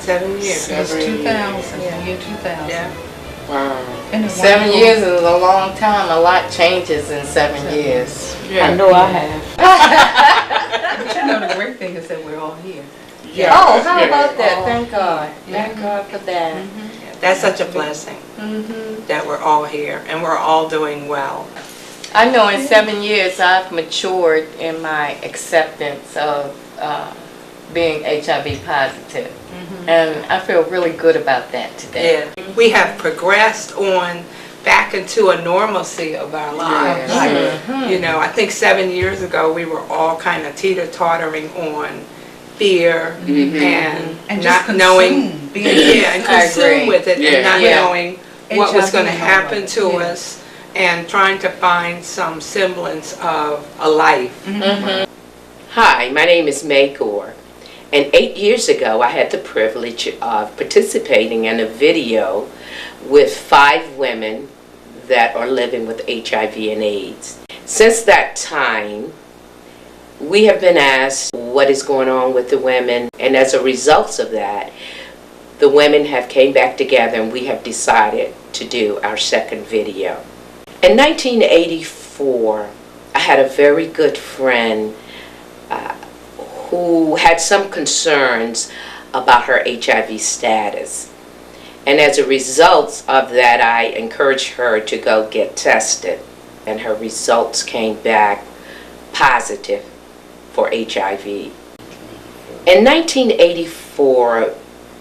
7 years. Since 2000, Yeah. year 2000. Yeah. Wow. And 7 years is a long time. A lot changes in 7 years. Yeah. I know I have. But you know the great thing is that we're all here. Yeah. Oh, how Yeah. about that? Thank God. Thank God for that. That's such a blessing that we're all here and we're all doing well. I know in 7 years I've matured in my acceptance of being HIV positive. And I feel really good about that today. Yeah. We have progressed on back into a normalcy of our lives. You know, I think 7 years ago we were all kind of teeter-tottering on fear and just not knowing, being and consumed with it and not knowing what was going to HIV happen to us and trying to find some semblance of a life. Hi, my name is May Gore, and 8 years ago I had the privilege of participating in a video with 5 women that are living with HIV and AIDS. Since that time, we have been asked what is going on with the women, and as a result of that, the women have came back together and we have decided to do our second video. In 1984, I had a very good friend who had some concerns about her HIV status. And as a result of that, I encouraged her to go get tested. And her results came back positive for HIV. In 1984,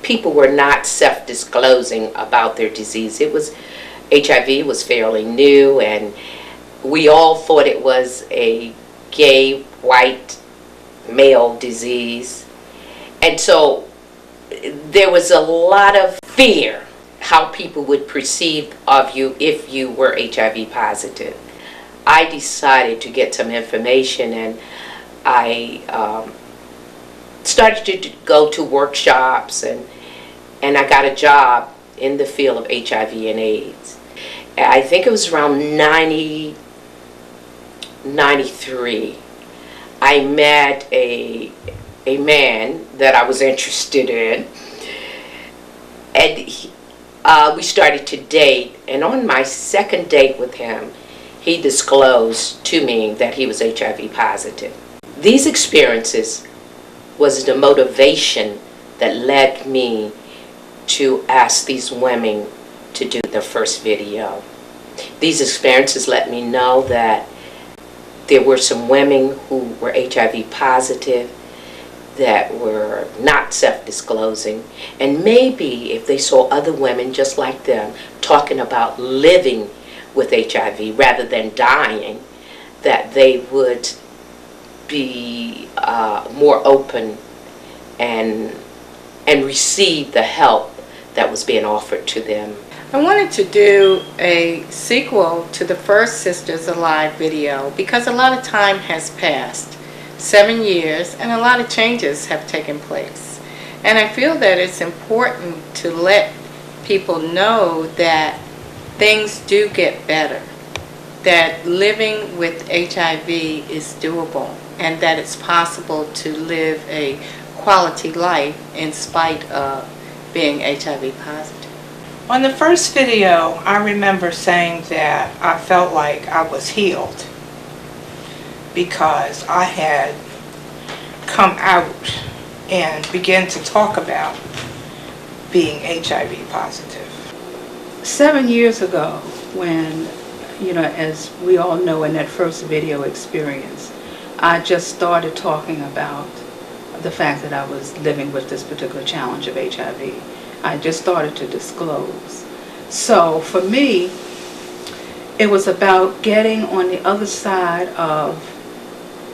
people were not self-disclosing about their disease. HIV was fairly new, and we all thought it was a gay, white, male disease. And so there was a lot of fear how people would perceive of you if you were HIV positive. I decided to get some information, and I started to go to workshops, and I got a job in the field of HIV and AIDS. I think it was around 93. I met a man that I was interested in, and we started to date, and on my second date with him, he disclosed to me that he was HIV positive. These experiences was the motivation that led me to ask these women to do their first video. These experiences let me know that there were some women who were HIV positive that were not self-disclosing, and maybe if they saw other women just like them talking about living with HIV rather than dying, that they would be more open and receive the help that was being offered to them. I wanted to do a sequel to the first Sisters Alive video because a lot of time has passed, 7 years, and a lot of changes have taken place. And I feel that it's important to let people know that things do get better, that living with HIV is doable, and that it's possible to live a quality life in spite of being HIV positive. On the first video, I remember saying that I felt like I was healed because I had come out and began to talk about being HIV positive. 7 years ago, when, as we all know in that first video experience, I just started talking about the fact that I was living with this particular challenge of HIV. I just started to disclose. So for me, it was about getting on the other side of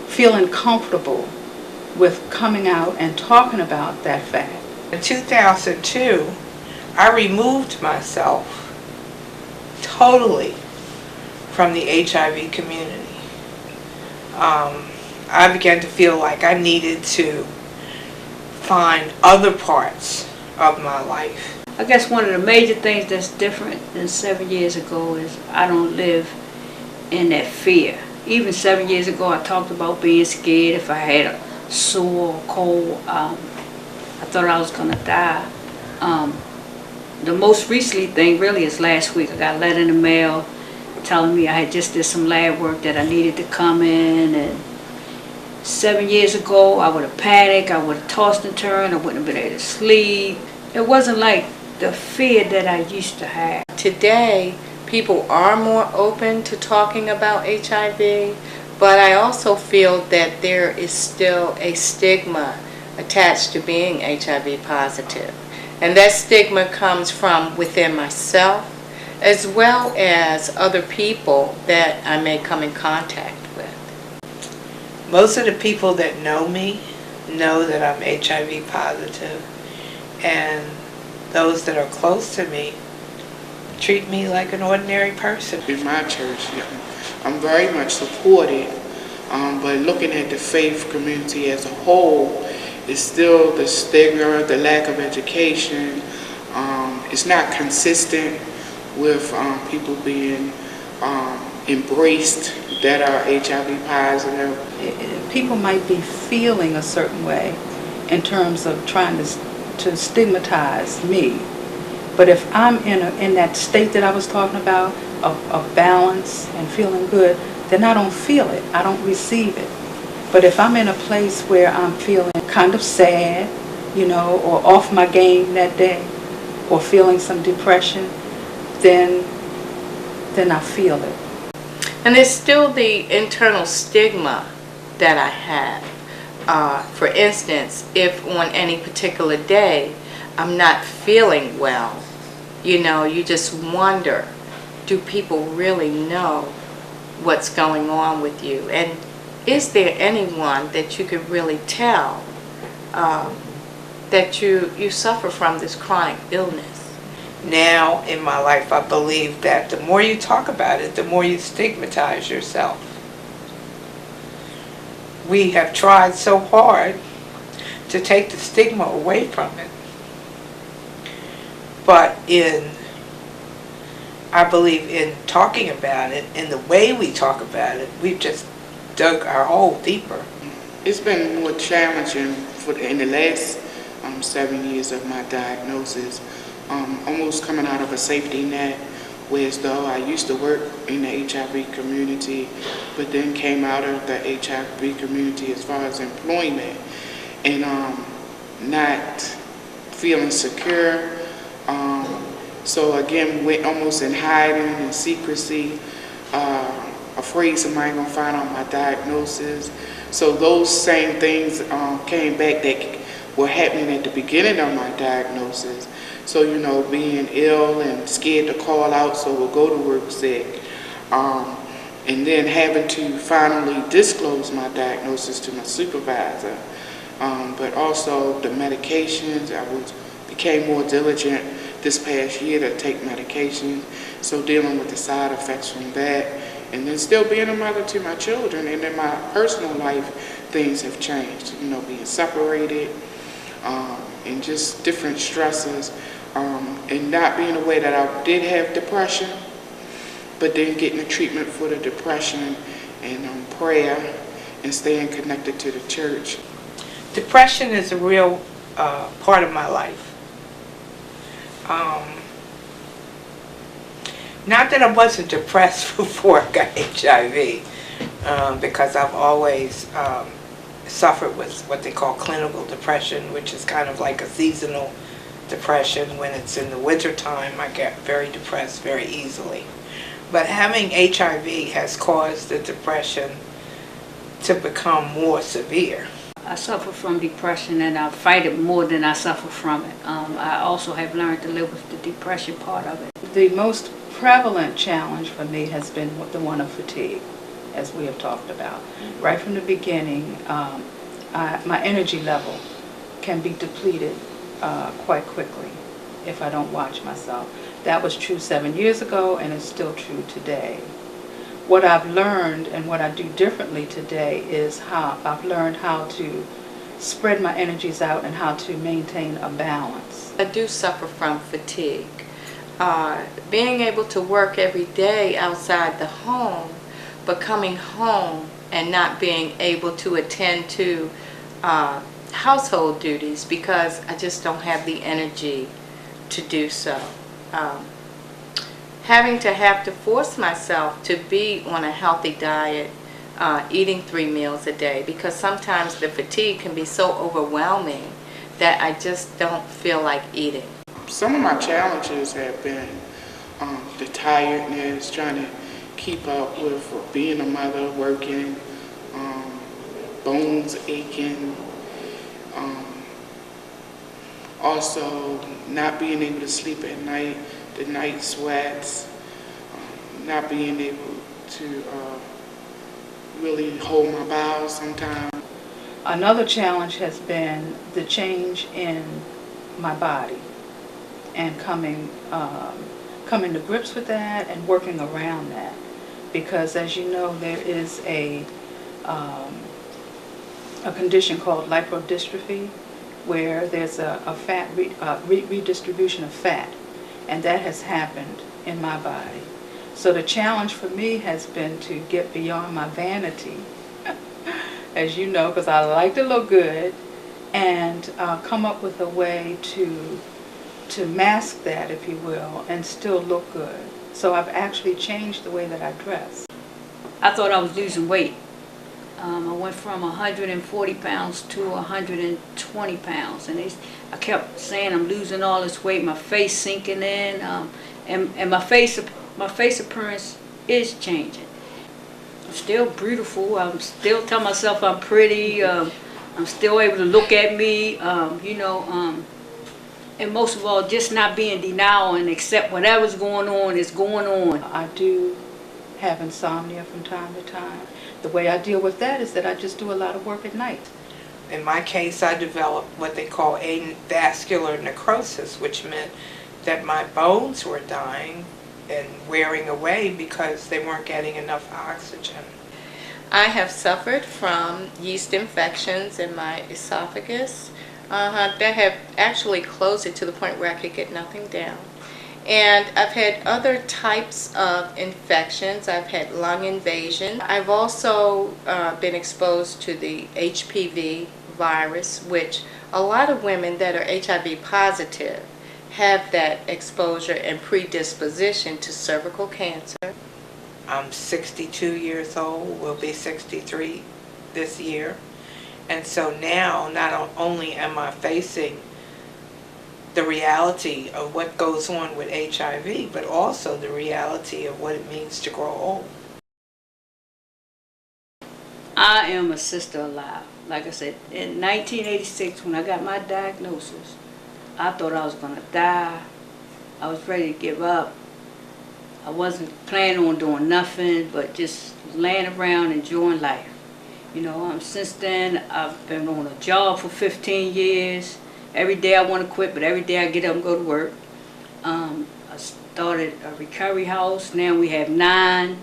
feeling comfortable with coming out and talking about that fact. In 2002, I removed myself totally from the HIV community. I began to feel like I needed to find other parts of my life. I guess one of the major things that's different than 7 years ago is I don't live in that fear. Even 7 years ago, I talked about being scared if I had a sore or cold. I thought I was going to die. The most recently thing really is last week. I got a letter in the mail telling me I had just did some lab work that I needed to come in, and 7 years ago I would have panicked, I would have tossed and turned, I wouldn't have been able to sleep. It wasn't like the fear that I used to have. Today, people are more open to talking about HIV, but I also feel that there is still a stigma attached to being HIV positive. And that stigma comes from within myself, as well as other people that I may come in contact with. Most of the people that know me know that I'm HIV positive, and those that are close to me treat me like an ordinary person. In my church, I'm very much supported, but looking at the faith community as a whole, it's still the stigma, the lack of education. It's not consistent with people being embraced that are HIV positive. People might be feeling a certain way in terms of trying to stigmatize me. But if I'm in that state that I was talking about, of balance and feeling good, then I don't feel it. I don't receive it. But if I'm in a place where I'm feeling kind of sad, or off my game that day, or feeling some depression, then I feel it. And there's still the internal stigma that I have. For instance, if on any particular day I'm not feeling well, you just wonder, do people really know what's going on with you? And is there anyone that you could really tell that you suffer from this chronic illness? Now in my life, I believe that the more you talk about it, the more you stigmatize yourself. We have tried so hard to take the stigma away from it. But I believe in talking about it, in the way we talk about it, we've just dug our hole deeper. It's been more challenging in the last 7 years of my diagnosis, almost coming out of a safety net, whereas though I used to work in the HIV community, but then came out of the HIV community as far as employment, and not feeling secure. So again, went almost in hiding and secrecy, afraid somebody gonna find out my diagnosis. So those same things came back that were happening at the beginning of my diagnosis. So, being ill and scared to call out, so we'll go to work sick. And then having to finally disclose my diagnosis to my supervisor. But also the medications, I became more diligent this past year to take medications. So dealing with the side effects from that. And then still being a mother to my children. And in my personal life, things have changed. Being separated, and just different stresses. And not being aware that I did have depression, but then getting the treatment for the depression and prayer and staying connected to the church. Depression is a real part of my life. Not that I wasn't depressed before I got HIV, because I've always suffered with what they call clinical depression, which is kind of like a seasonal depression. When it's in the winter time, I get very depressed very easily. But having HIV has caused the depression to become more severe. I suffer from depression, and I fight it more than I suffer from it. I also have learned to live with the depression part of it. The most prevalent challenge for me has been the one of fatigue, as we have talked about. Right from the beginning, my energy level can be depleted quite quickly if I don't watch myself. That was true 7 years ago, and it's still true today. What I've learned and what I do differently today is I've learned how to spread my energies out and how to maintain a balance. I do suffer from fatigue. Being able to work every day outside the home, but coming home and not being able to attend to household duties because I just don't have the energy to do so. Having to have to force myself to be on a healthy diet, eating 3 meals a day, because sometimes the fatigue can be so overwhelming that I just don't feel like eating. Some of my challenges have been the tiredness, trying to keep up with being a mother, working, bones aching, also not being able to sleep at night, the night sweats, not being able to really hold my bowels sometimes. Another challenge has been the change in my body and coming to grips with that and working around that. Because as you know, there is a condition called lipodystrophy, where there's a fat redistribution of fat, and that has happened in my body. So the challenge for me has been to get beyond my vanity, as you know, because I like to look good, and come up with a way to mask that, if you will, and still look good. So I've actually changed the way that I dress. I thought I was losing weight. I went from 140 pounds to 120 pounds, and I kept saying I'm losing all this weight, my face sinking in, and my face appearance is changing. I'm still beautiful. I'm still telling myself I'm pretty. I'm still able to look at me, and most of all, just not be in denial and accept whatever's going on is going on. I do have insomnia from time to time. The way I deal with that is that I just do a lot of work at night. In my case, I developed what they call avascular necrosis, which meant that my bones were dying and wearing away because they weren't getting enough oxygen. I have suffered from yeast infections in my esophagus that have actually closed it to the point where I could get nothing down. And I've had other types of infections. I've had lung invasion. I've also been exposed to the HPV virus, which a lot of women that are HIV positive have that exposure and predisposition to cervical cancer. I'm 62 years old, will be 63 this year. And so now, not only am I facing the reality of what goes on with HIV, but also the reality of what it means to grow old. I am a sister alive. Like I said, in 1986, when I got my diagnosis, I thought I was going to die. I was ready to give up. I wasn't planning on doing nothing but just laying around enjoying life. Since then, I've been on a job for 15 years. Every day I want to quit, but every day I get up and go to work. I started a recovery house. Now we have 9.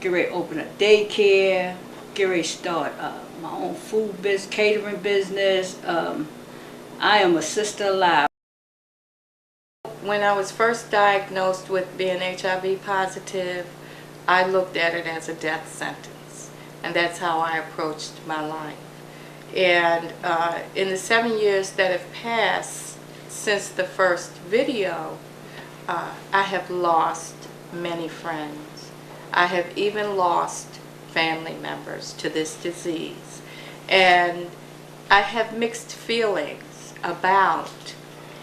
Get ready to open a daycare. Get ready to start my own food business, catering business. I am a sister alive. When I was first diagnosed with being HIV positive, I looked at it as a death sentence. And that's how I approached my life. And in the 7 years that have passed since the first video, I have lost many friends. I have even lost family members to this disease. And I have mixed feelings about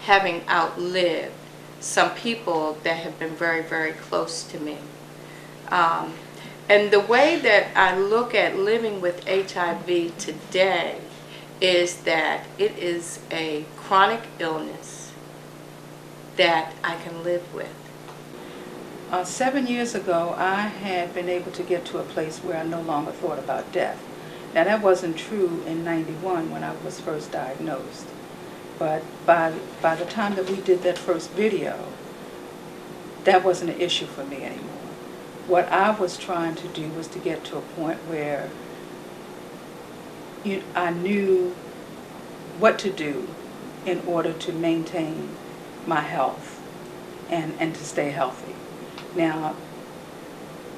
having outlived some people that have been very, very close to me. And the way that I look at living with HIV today is that it is a chronic illness that I can live with. 7 years ago, I had been able to get to a place where I no longer thought about death. Now, that wasn't true in '91 when I was first diagnosed. But by the time that we did that first video, that wasn't an issue for me anymore. What I was trying to do was to get to a point where I knew what to do in order to maintain my health and to stay healthy. Now,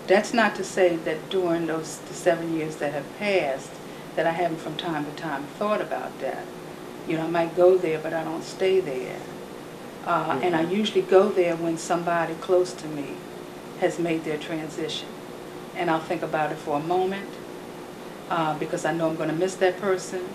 that's not to say that during the 7 years that have passed that I haven't from time to time thought about that. You know, I might go there, but I don't stay there. And I usually go there when somebody close to me has made their transition. And I'll think about it for a moment, because I know I'm going to miss that person.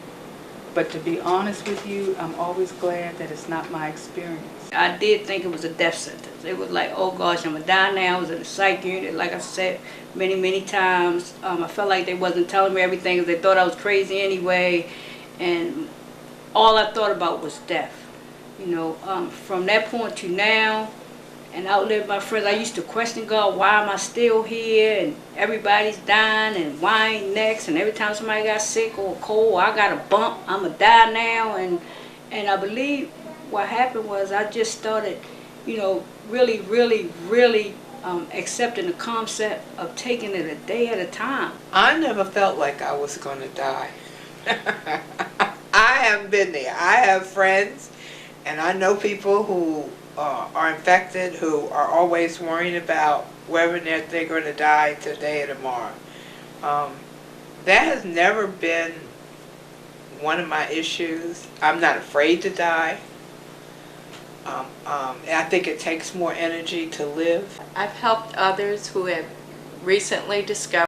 But to be honest with you, I'm always glad that it's not my experience. I did think it was a death sentence. It was like, oh gosh, I'm gonna die now. I was in a psych unit, like I said many, many times. I felt like they wasn't telling me everything because they thought I was crazy anyway. And all I thought about was death. You know, from that point to now, and outlived my friends, I used to question God, why am I still here? And everybody's dying, and why ain't next? And every time somebody got sick or cold, or I got a bump, I'm gonna die now. And I believe what happened was I just started, you know, really, really, really accepting the concept of taking it a day at a time. I never felt like I was going to die. I haven't been there. I have friends, and I know people who are infected, who are always worrying about whether they're going to die today or tomorrow. That has never been one of my issues. I'm not afraid to die. I think it takes more energy to live. I've helped others who have recently discovered